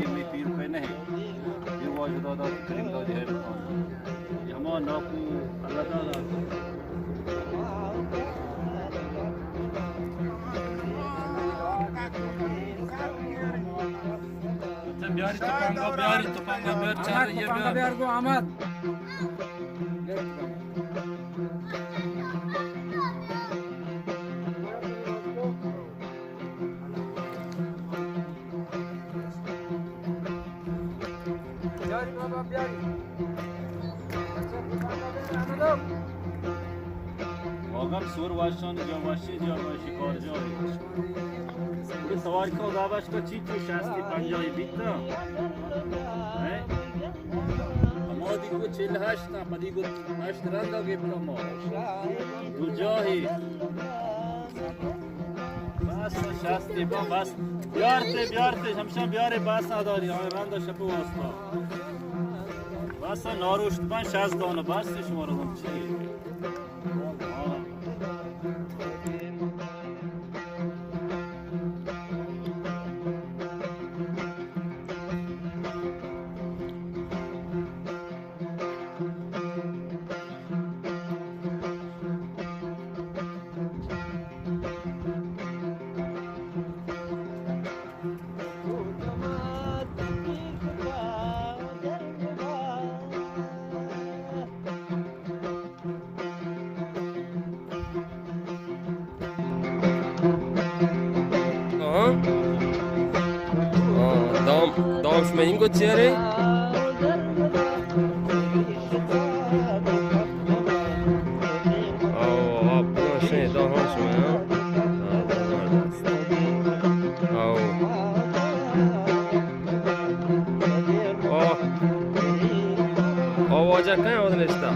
پیر می پیر که نه یه واجد آداد کریم دادی هر کن یما ناکو الله دادا بیاری تو پانگا بیار چهار یه بیار گو احمد بیاری بابا بیاری واقعا سور واشان جاماشی کار جایی به سوار که داواش که چی تو شستی پنجایی بیتا اما دیگو 48 تا پا دیگو 8 رنگا گیبتا ما دو جاهی بس شستی با بس بیارته همشان بیاره بس نداری همه رندا شپو واسطا بس ناروشت من 60 دانه بس شما رو هم چیه دام شما این گو چیاره؟ آه باشین دام شما واجه کنه آدم اشتا